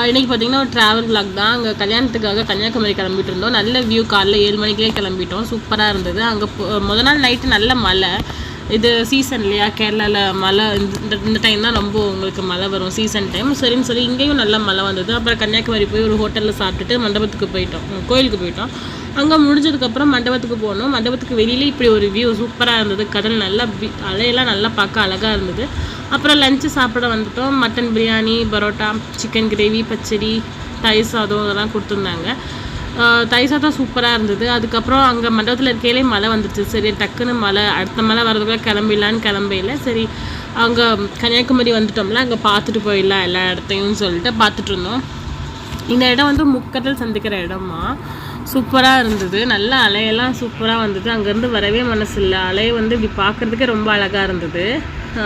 இன்றைக்கி பார்த்திங்கன்னா ஒரு ட்ராவல் vlog தான். அங்கே கல்யாணத்துக்காக கன்னியாகுமரி கிளம்பிட்டு இருந்தோம். நல்ல வியூ, காலைல 7 மணிக்கே கிளம்பிட்டோம். சூப்பராக இருந்தது. அங்கே முதல் நாள் நைட்டு நல்ல மழை. இது சீசன் இல்லையா, கேரளாவில் மழை இந்த டைம் தான் ரொம்ப உங்களுக்கு மழை வரும், சீசன் டைம். சரின்னு சொல்லி இங்கேயும் நல்ல மழை வந்தது. அப்புறம் கன்னியாகுமரி போய் ஒரு ஹோட்டலில் சாப்பிட்டுட்டு மண்டபத்துக்கு போயிட்டோம், கோயிலுக்கு போயிட்டோம். அங்கே முடிஞ்சதுக்கப்புறம் மண்டபத்துக்கு போனோம். மண்டபத்துக்கு வெளியிலே இப்படி ஒரு வியூ சூப்பராக இருந்தது. கடல் நல்லா அலையெல்லாம் நல்லா பார்க்க அழகாக இருந்தது. அப்புறம் லஞ்சு சாப்பிட வந்துட்டோம். Mutton biryani, parotta, chicken gravy, பச்சடி, தயிர் சாதம் இதெல்லாம் கொடுத்துருந்தாங்க. தயிர் சாதம் சூப்பராக இருந்தது. அதுக்கப்புறம் அங்கே மண்டபத்தில் இருக்கையிலே மழை வந்துடுச்சு. சரி டக்குன்னு மழை, அடுத்த மழை வரதுக்குள்ளே கிளம்பிடலான்னு கிளம்பையில் சரி அங்கே கன்னியாகுமரி வந்துட்டோம்ல, அங்கே பார்த்துட்டு போயிடலாம் எல்லா இடத்தையும் சொல்லிட்டு பார்த்துட்டு இருந்தோம். இந்த இடம் வந்து முக்கடல் சந்திக்கிற இடமா, சூப்பராக இருந்தது. நல்ல அலையெல்லாம் சூப்பராக வந்தது. அங்கேருந்து வரவே மனசு இல்லை. அலையை வந்து இப்படி பார்க்குறதுக்கே ரொம்ப அழகாக இருந்தது.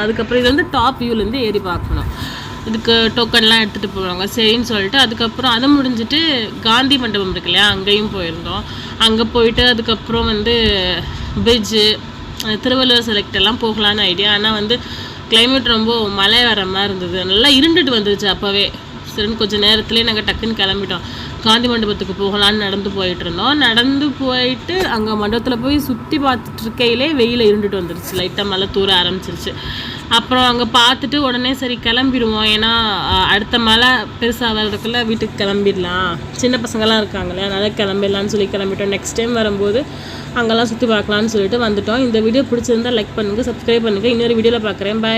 அதுக்கப்புறம் இது வந்து டாப் வியூலேருந்து ஏறி பார்க்கணும். இதுக்கு டோக்கன்லாம் எடுத்துகிட்டு போவாங்க. சரின்னு சொல்லிட்டு அதுக்கப்புறம் அதை முடிஞ்சுட்டு காந்தி மண்டபம் இருக்கு இல்லையா, அங்கேயும் போயிருந்தோம். அங்கே போயிட்டு அதுக்கப்புறம் வந்து பிரிட்ஜு, திருவள்ளுவர் செலக்ட் எல்லாம் போகலான்னு ஐடியா. ஆனால் வந்து கிளைமேட் ரொம்ப மழை வர மாதிரி இருந்தது. நல்லா இருண்டுட்டு வந்துருச்சு அப்போவே. சரின்னு கொஞ்சம் நேரத்துலேயே நாங்கள் டக்குன்னு கிளம்பிட்டோம். காந்தி மண்டபத்துக்கு போகலான்னு நடந்து போயிட்டு இருந்தோம். நடந்து போயிட்டு அங்கே மண்டபத்தில் போய் சுற்றி பார்த்துட்டு இருக்கையிலே வெயில் இருண்டுட்டு வந்துருச்சு. லைட்டாக மழை தூர ஆரம்பிச்சிருச்சு. அப்புறம் அங்கே பார்த்துட்டு உடனே சரி கிளம்பிடுவோம், ஏன்னா அடுத்த மழை பெருசாக வர்றதுக்குள்ளே வீட்டுக்கு கிளம்பிடலாம், சின்ன பசங்கள்லாம் இருக்காங்களே அதனால் கிளம்பிடலான்னு சொல்லி கிளம்பிட்டோம். நெக்ஸ்ட் டைம் வரும்போது அங்கெல்லாம் சுற்றி பார்க்கலான்னு சொல்லிட்டு வந்துட்டோம். இந்த வீடியோ பிடிச்சிருந்தா லைக் பண்ணுங்கள், சப்ஸ்கிரைப் பண்ணுங்கள். இன்னொரு வீடியோவில் பார்க்குறேன். பாய்.